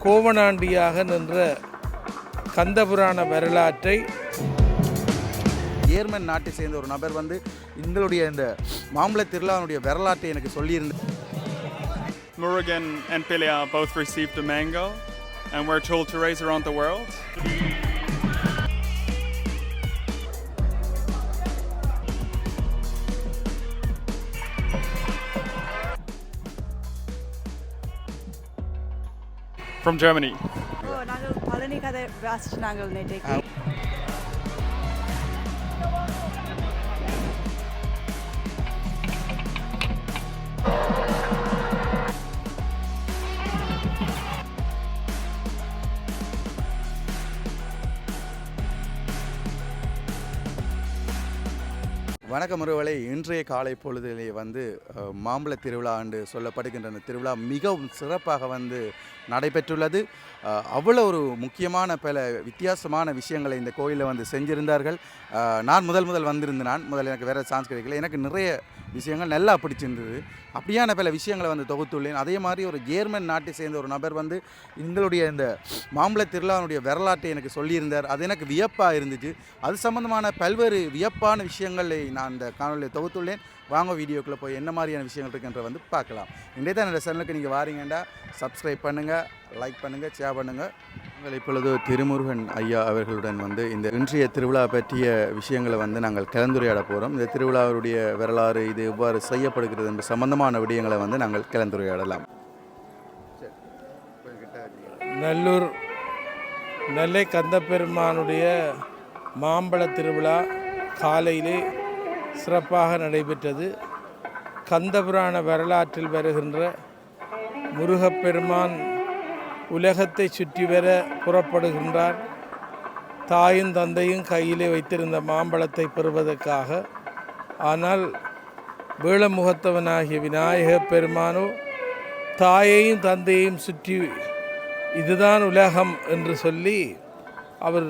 கோவணாண்டியாக நின்ற கந்தபுராண வரலாற்றை ஏர்மன் நாட்டை சேர்ந்த ஒரு நபர் வந்து எங்களுடைய இந்த மாம்பழ திருவிழாவுடைய வரலாற்றை எனக்கு சொல்லியிருந்தேன். Murugan and Pilea both received a mango and were told to raise around the world. From Germany. நாங்கள் பழனி கதை வாசிச்சு நாங்கள் நேற்றைக்கு வணக்கம் உறவுகளே, இன்றைய காலை பொழுதிலே வந்து மாம்பழ திருவிழா என்று சொல்லப்படுகின்ற அந்த திருவிழா மிகவும் சிறப்பாக வந்து நடைபெற்றுள்ளது. அவ்வளோ ஒரு முக்கியமான பல வித்தியாசமான விஷயங்களை இந்த கோயிலில் வந்து செஞ்சிருந்தார்கள். நான் முதல் வந்திருந்தேன். முதல்ல எனக்கு வேறு சான்ஸ் கிடைக்கல. எனக்கு நிறைய விஷயங்கள் நல்லா பிடிச்சிருந்தது. அப்படியான பல விஷயங்களை வந்து தொகுத்துள்ளேன். அதே மாதிரி ஒரு ஜேர்மன் நாட்டை சேர்ந்த ஒரு நபர் வந்து எங்களுடைய இந்த மாம்பழ திருவிழாவுடைய வரலாற்றை எனக்கு சொல்லியிருந்தார். அது எனக்கு வியப்பாக இருந்துச்சு. அது சம்பந்தமான பல்வேறு வியப்பான விஷயங்களை நான் இந்த காணொலியை தொகுத்துள்ளேன். வாங்க வீடியோக்குள்ளே போய் என்ன மாதிரியான விஷயங்கள் இருக்குன்ற வந்து பார்க்கலாம். இன்றைய தான் என்னோடய சேனலுக்கு நீங்கள் வாரீங்கண்டா சப்ஸ்கிரைப் பண்ணுங்கள், லைக் பண்ணுங்கள், ஷேர் பண்ணுங்கள். நாங்கள் இப்பொழுது திருமுருகன் ஐயா அவர்களுடன் வந்து இந்த இன்றைய திருவிழா பற்றிய விஷயங்களை வந்து நாங்கள் கலந்துரையாட போகிறோம். இந்த திருவிழாவுடைய வரலாறு, இது எவ்வாறு செய்யப்படுகிறது என்ற சம்பந்தமான விடயங்களை வந்து நாங்கள் கலந்துரையாடலாம். நல்லூர் நெல்லை கந்தபெருமானுடைய மாம்பழ திருவிழா காலையிலே சிறப்பாக நடைபெற்றது. கந்தபுராண வரலாற்றில் வருகின்ற முருகப்பெருமான் உலகத்தை சுற்றி வர புறப்படுகின்றார். தாயும் தந்தையும் கையிலே வைத்திருந்த மாம்பழத்தை பெறுவதற்காக. ஆனால் வேளமுகத்தவனாகிய விநாயகப் பெருமானோ தாயையும் தந்தையையும் சுற்றி இதுதான் உலகம் என்று சொல்லி அவர்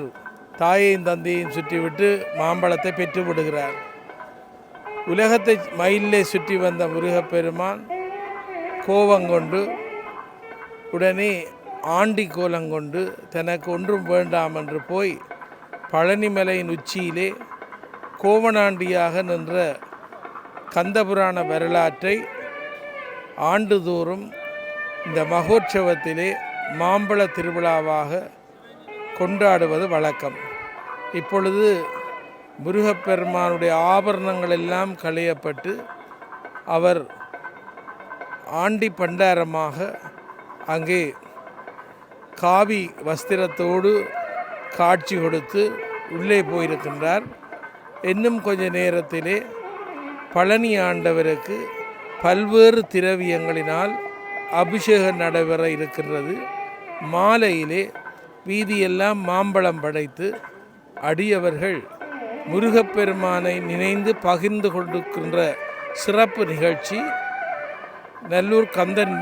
தாயையும் தந்தையையும் சுற்றிவிட்டு மாம்பழத்தை பெற்று விடுகிறார். உலகத்தை மயிலே சுற்றி வந்த முருகப்பெருமான் கோபங்கொண்டு உடனே ஆண்டி கோலங்கொண்டு தனக்கு ஒன்றும் வேண்டாம் என்று போய் பழனிமலையின் உச்சியிலே கோவணாண்டியாக நின்ற கந்தபுராண வரலாற்றை ஆண்டுதோறும் இந்த மகோற்சவத்திலே மாம்பழ திருவிழாவாக கொண்டாடுவது வழக்கம். இப்பொழுது முருகப்பெருமானுடைய ஆபரணங்கள் எல்லாம் களையப்பட்டு அவர் ஆண்டி பண்டாரமாக அங்கே காவி வஸ்திரத்தோடு காட்சி கொடுத்து உள்ளே போயிருக்கின்றார். இன்னும் கொஞ்ச நேரத்திலே பழனி ஆண்டவருக்கு பல்வேறு திரவியங்களினால் அபிஷேகம் நடைபெற இருக்கின்றது. மாலையிலே வீதியெல்லாம் மாம்பழம் படைத்து அடியவர்கள் முருகப்பெருமானை நினைந்து பகிர்ந்து கொண்டிருக்கின்ற சிறப்பு நிகழ்ச்சி நல்லூர் கந்தன்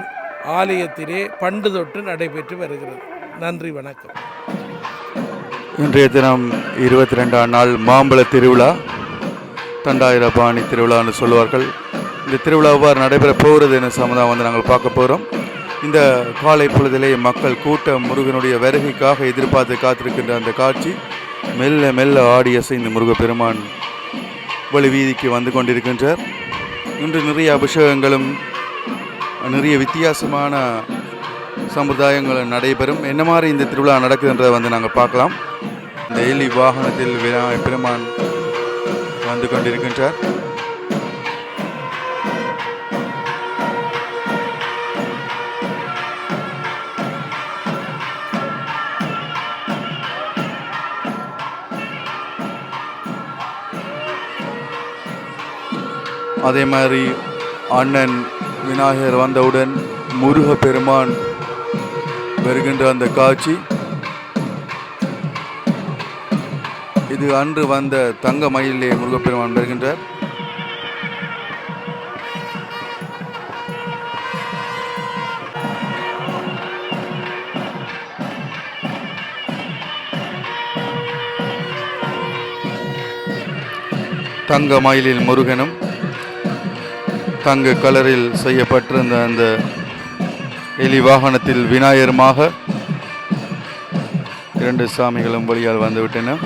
ஆலயத்திலே பண்டு தொட்டு நடைபெற்று வருகிறது. நன்றி, வணக்கம். இன்றைய தினம் 22ஆம் நாள் மாம்பழ திருவிழா, தண்டாயிரபாணி திருவிழான்னு சொல்லுவார்கள். இந்த திருவிழா எவ்வாறு நடைபெற போகிறது என சம்பந்தம் வந்து நாங்கள் பார்க்க போகிறோம். இந்த காலை பொழுதிலே மக்கள் கூட்டம் முருகனுடைய வருகைக்காக எதிர்பார்த்து காத்திருக்கின்ற அந்த காட்சி மெல்ல மெல்ல ஆடி அசைந்து முருகப்பெருமான் வழி வீதிக்கு வந்து கொண்டிருக்கின்றார். இன்று நிறைய அபிஷேகங்களும் நிறைய வித்தியாசமான சம்பிரதாயங்கள் நடைபெறும். என்ன மாதிரி இந்த திருவிழா நடக்குதுன்றதை வந்து நாங்கள் பார்க்கலாம். இந்த எலி வாகனத்தில் விநாயகப் பெருமான் வந்து கொண்டிருக்கின்றார். அதே மாதிரி அண்ணன் விநாயகர் வந்தவுடன் முருகப்பெருமான் வருகின்ற அந்த காட்சி, இது அன்று வந்த தங்க மயிலே முருகப்பெருமான் வருகின்றார். தங்க மயிலில் முருகனும் தங்க கலரில் செய்யப்பட்டிருந்த அந்த எலி வாகனத்தில் விநாயகருமாக 2 சாமிகளும் வழியால் வந்துவிட்டன.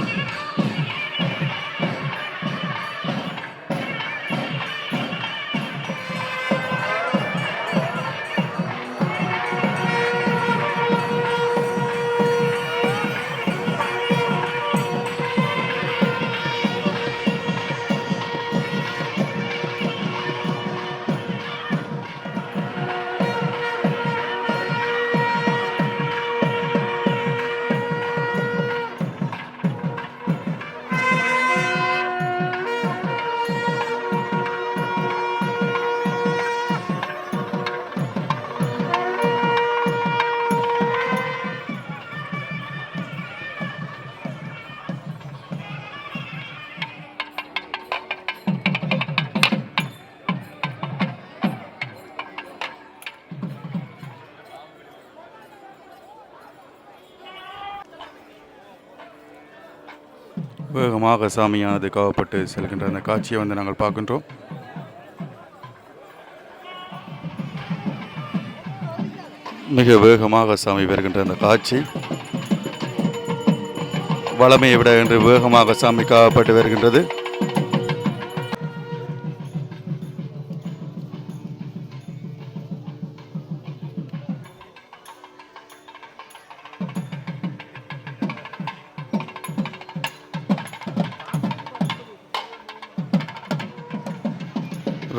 வேகமாக சாமியானது காவப்பட்டு செல்கின்ற அந்த காட்சியை வந்து நாங்கள் பார்க்கின்றோம். மிக வேகமாக சாமி வருகின்ற அந்த காட்சி வளமையை விட என்று வேகமாக சாமி காவப்பட்டு வருகின்றது.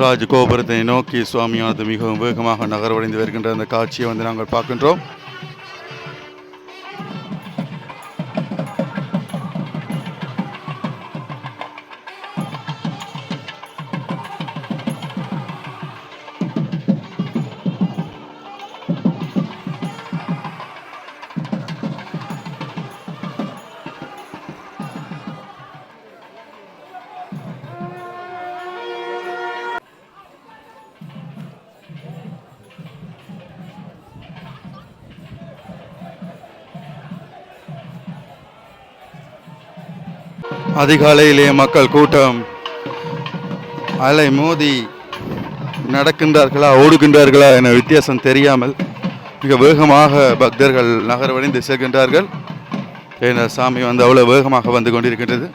ராஜகோபுரத்தை நோக்கி சுவாமியானது மிகவும் வேகமாக நகர்வடைந்து வருகின்ற அந்த காட்சியை வந்து நாங்கள் பார்க்கின்றோம். அதிகாலையிலே மக்கள் கூட்டம் அலை மோதி நடக்கின்றார்களா ஓடுகின்றார்களா என வித்தியாசம் தெரியாமல் மிக வேகமாக பக்தர்கள் நகர்வடைந்து செல்கின்றார்கள். ஏன்னா சாமி வந்து அவ்வளோ வேகமாக வந்து கொண்டிருக்கின்றது.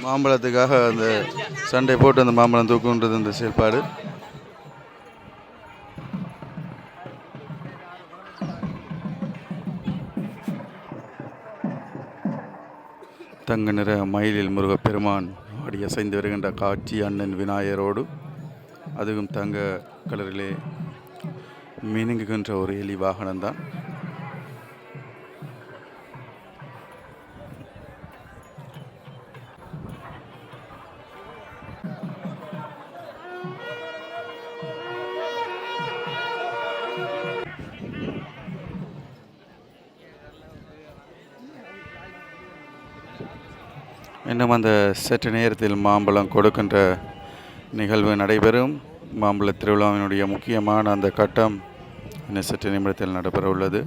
மாம்பழத்துக்காக அந்த சண்டை போட்டு அந்த மாம்பழம் தூக்குன்றது அந்த செயல்பாடு. தங்க நிற மயிலில் முருகப்பெருமான் ஆடி அசைந்து வருகின்ற காட்சி அண்ணன் விநாயகரோடு, அதுவும் தங்க கலரிலே மினுங்குகின்ற ஒரு எலி வாகனம்தான். இன்னும் அந்த சற்று நேரத்தில் மாம்பழம் கொடுக்கின்ற நிகழ்வு நடைபெறும். மாம்பழ திருவிழாவினுடைய முக்கியமான அந்த கட்டம் இன்னும் சற்று நிமிடத்தில் நடைபெற உள்ளது.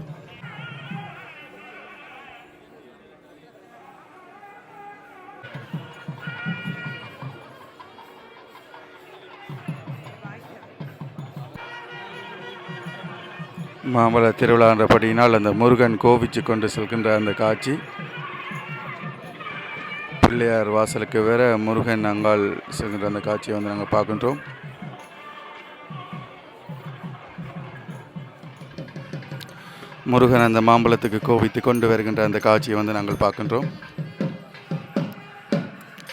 மாம்பழ திருவிழா என்றபடியினால் அந்த முருகன் கோவிச்சு கொண்டு செல்கின்ற அந்த காட்சி, பிள்ளையார் வாசலுக்கு வேற முருகன் அங்கால் செல்கின்ற அந்த காட்சியை வந்து நாங்கள் பார்க்கின்றோம். முருகன் அந்த மாம்பழத்துக்கு கோபித்து கொண்டு வருகின்ற அந்த காட்சியை வந்து நாங்கள் பார்க்கின்றோம்.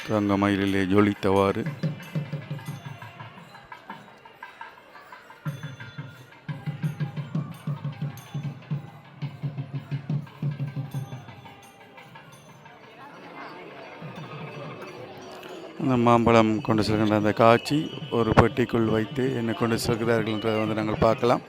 தங்க மயிலிலே ஜொலித்தவாறு அந்த மாம்பழம் கொண்டு செல்கின்ற அந்த காட்சி ஒரு பெட்டிக்குள் வைத்து என்ன கொண்டு செல்கிறார்கள் என்றதை வந்து நாங்கள் பார்க்கலாம்.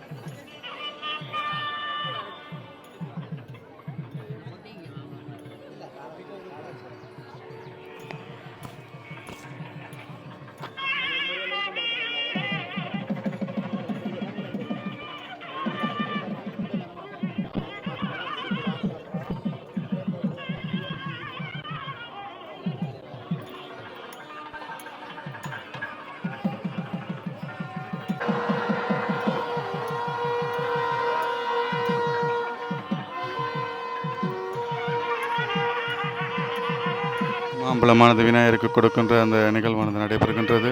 மாம்பழமானது விநாயகருக்கு கொடுக்கின்ற அந்த நிகழ்வானது நடைபெறுகின்றது.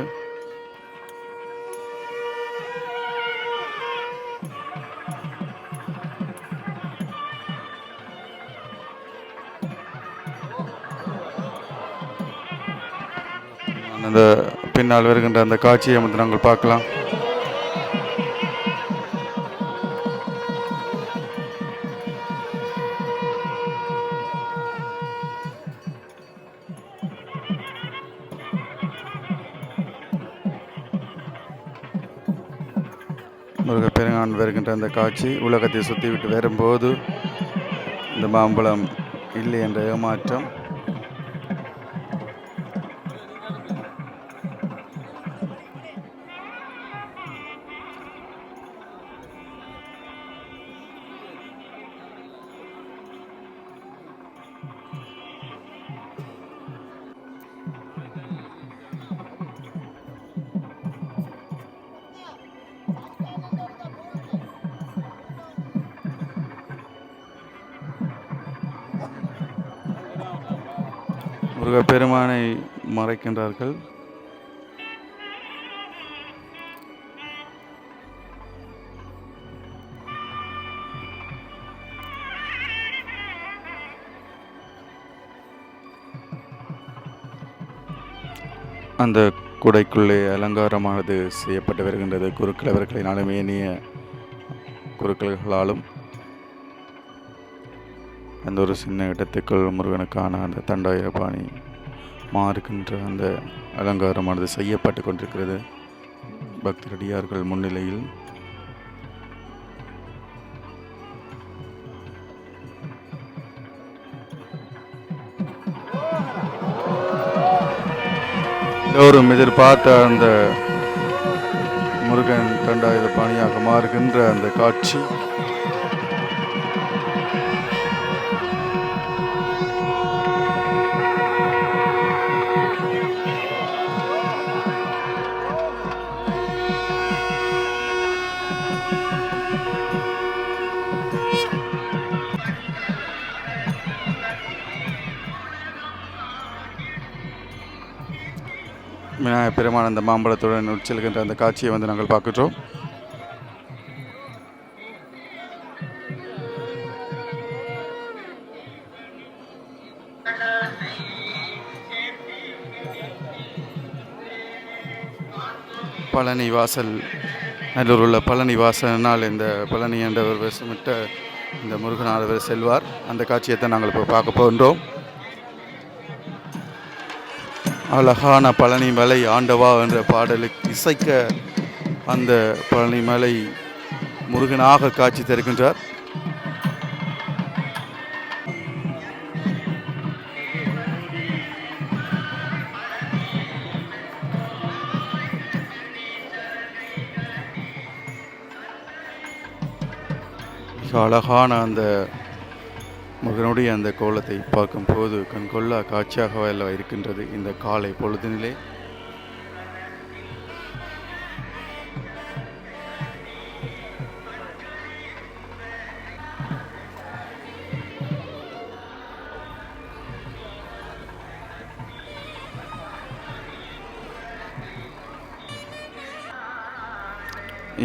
அந்த பின்னால் வருகின்ற அந்த காட்சியை வந்து நாங்கள் பார்க்கலாம். முருகப்பெருமான் வருகின்ற அந்த காட்சி உலகத்தை சுற்றிவிட்டு வரும்போது இந்த மாம்பழம் இல்லை என்ற ஏமாற்றம். முருகப்பெருமானை மறைக்கின்றார்கள். அந்த குடைக்குள்ளே அலங்காரமானது செய்யப்பட்டு வருகின்றது. குருக்கிழவர்களினாலும் ஏனைய குருக்கள்களாலும் அந்த ஒரு சின்ன இடத்துக்குள் முருகனுக்கான அந்த தண்டாயுதபாணி மாறுகின்ற அந்த அலங்காரமானது செய்யப்பட்டு கொண்டிருக்கிறது பக்தரடியார்கள் முன்னிலையில். எல்லோரும் எதிர்பார்த்த அந்த முருகன் தண்டாயுதபாணியாக மாறுகின்ற அந்த காட்சி விநாயகப் பெருமான் அந்த மாம்பழத்துடன் உட்செல்கின்ற அந்த காட்சியை வந்து நாங்கள் பார்க்கின்றோம். பழனி வாசல் நல்லூர் உள்ள பழனி வாசனால் இந்த பழனி என்றவர் வேஷமிட்ட இந்த முருகனானவர் செல்வார். அந்த காட்சியை தான் நாங்கள் இப்போ பார்க்க போகின்றோம். அழகான பழனி மலை ஆண்டவா என்ற பாடலுக்கு இசைக்க அந்த பழனி மலை முருகனாக காட்சி தருகின்றார். மிக அழகான அந்த முருகனுடைய அந்த கோலத்தை பார்க்கும்போது கண்கொள்ளா காட்சியாக எல்லாம் இருக்கின்றது இந்த காலை பொழுதினிலே.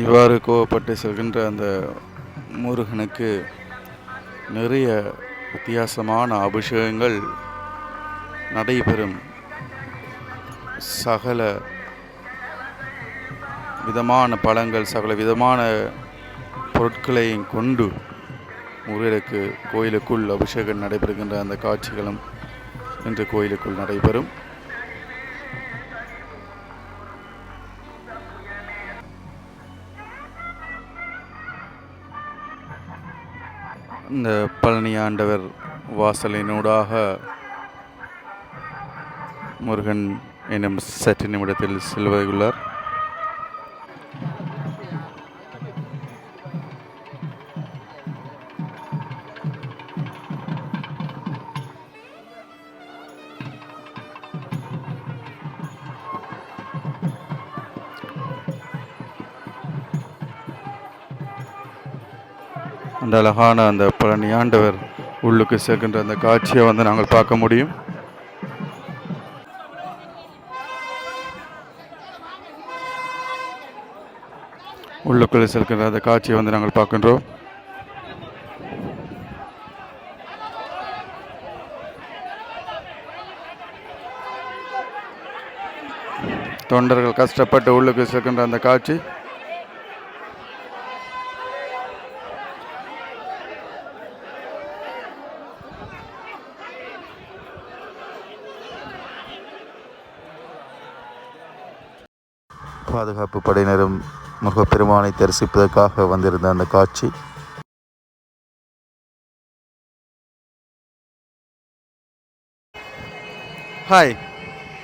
இவ்வாறு கோவப்பட்டு செல்கின்ற அந்த முருகனுக்கு நிறைய வித்தியாசமான அபிஷேகங்கள் நடைபெறும். சகல விதமான பழங்கள், சகல விதமான பொருட்களையும் கொண்டு முருகருக்கு கோயிலுக்குள் அபிஷேகம் நடைபெறுகின்ற அந்த காட்சிகளும் இன்று கோயிலுக்குள் நடைபெறும். இந்த பழனி ஆண்டவர் வாசலினூடாக முருகன் என்னும் சற்று நிமிடத்தில் செல்வதுள்ளார். அந்த அழகான அந்த பழனி ஆண்டவர் உள்ளுக்கு செல்கின்ற அந்த காட்சியை நாங்கள் பார்க்க முடியும். உள்ளுக்குள்ளே செல்கின்ற அந்த காட்சியை நாங்கள் பார்க்கின்றோம். தொண்டர்கள் கஷ்டப்பட்டு உள்ளுக்கு செல்கின்ற அந்த காட்சி. பாதுகாப்பு படையினரும் முருகப்பெருமானை தரிசிப்பதற்காக வந்திருந்த அந்த காட்சி. Hi,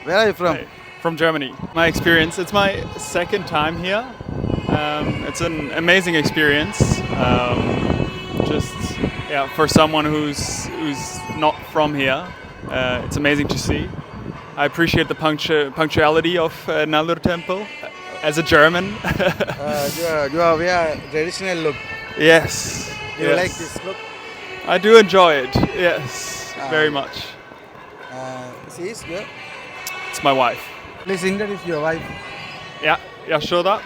where are you from? Hey, from Germany. My experience, it's my second time here. It's an amazing experience. For someone who's not from here, it's amazing to see. I appreciate the punctuality of Nallur Temple. As a German, you are wear traditional look. Yes. You like this look? I do enjoy it. Yes, very much. She is good. It's my wife. Please introduce your wife. Yeah, sure that.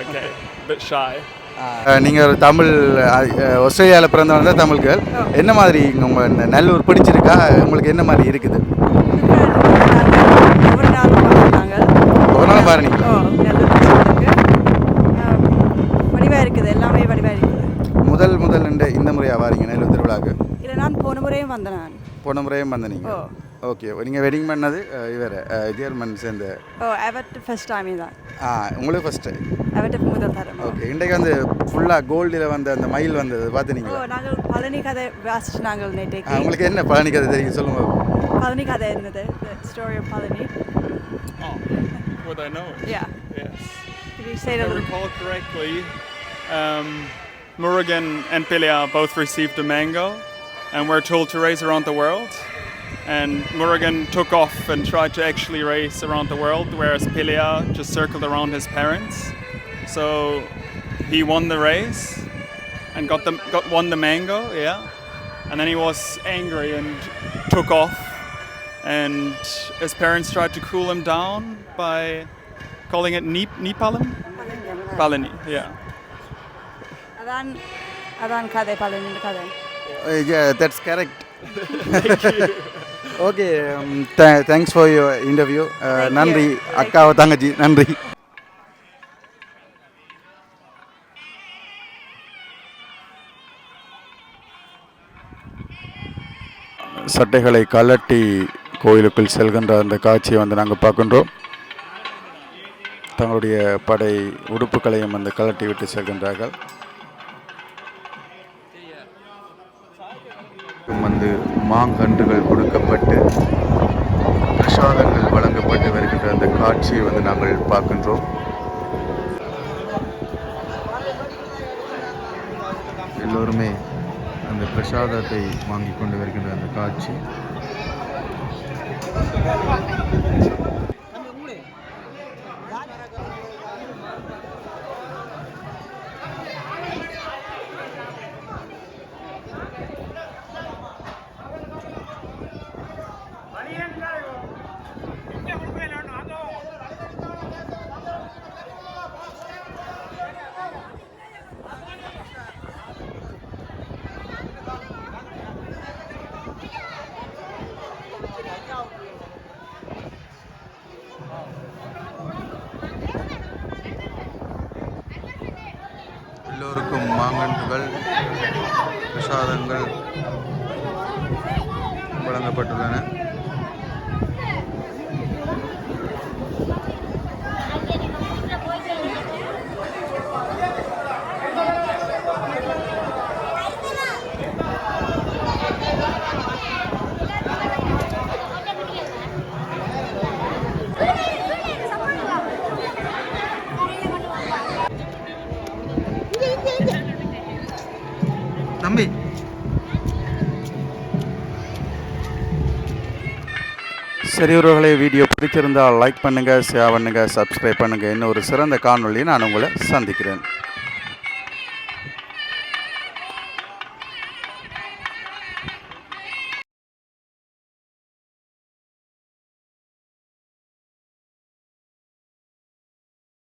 Okay, a bit shy. நீங்கள் ஒரு தமிழ் ஆஸ்திரேலியாவில் பிறந்தவங்க தமிழ்கள். என்ன மாதிரி உங்கள் நல்லூர் பிடிச்சிருக்கா? உங்களுக்கு என்ன மாதிரி இருக்குது? ஒரு நாள் பாருங்க. வடிவாக இருக்குது, எல்லாமே வடிவாக இருக்குது. முதல் இந்த முறையாக வாரீங்க நெல்லூர் திருவிழாக்கு? இல்லை, நான் போன முறையும் வந்தேன். போன முறையும் வந்தீங்க. ஓகே, நீங்கள் வெட்டிங் பண்ணது இவர் ஜெர்மன் சேர்ந்த? எவர்ட் ஃபர்ஸ்ட் டைம் தான். உங்களுக்கு ஃபர்ஸ்ட் டைம்? எவர்ட்டுக்கு முதல் தரம். ஓகே, இன்றைக்கு ஃபுல்லாக கோல்டில் அந்த மயில் வந்தது பார்த்துனீங்க? நாங்கள் பழனி கதை வாசிச்சு நாங்கள் நேற்றைக்கு. உங்களுக்கு என்ன பழனி கதை தெரியும் சொல்லுங்க. பழனி கதை இருந்தது, the story of Palani. Would I know it? Yeah. Yes. Could you say it If a I little? recall correctly, Murugan and Pilea both received a mango and were told to race around the world. And Murugan took off and tried to actually race around the world, whereas Pilea just circled around his parents. So he won the race and won the mango, yeah. And then he was angry and took off. And his parents tried to cool him down by calling it Nipalam? Palani, yeah. அதான் கதை, பழனி கதை. Yeah, that's correct. Okay, thanks for your interview. நன்றி அக்காவை தங்கச்சி, நன்றி. சட்டைகளை கலட்டி கோயிலுக்குள் செல்கின்ற அந்த காட்சியை நாங்கள் பார்க்கின்றோம். தங்களுடைய படை உடுப்புகளையும் கலட்டி விட்டு செல்கின்றார்கள். மாங்கன்றுகள் கொடுக்கப்பட்டு பிரசாதங்கள் வழங்கப்பட்டு வருகின்ற அந்த காட்சியை நாங்கள் பார்க்கின்றோம். எல்லோருமே அந்த பிரசாதத்தை வாங்கி கொண்டு வருகின்ற அந்த காட்சி. பழங்கள் பிரசாதங்கள் வழங்கப்பட்டுள்ளன. தம்பி சரி உறவுகளே, வீடியோ பிடிச்சிருந்தால் லைக் பண்ணுங்கள், ஷேர் பண்ணுங்கள், சப்ஸ்கிரைப் பண்ணுங்கள். இன்னும் ஒரு சிறந்த காணொளியை நான் உங்களை சந்திக்கிறேன்.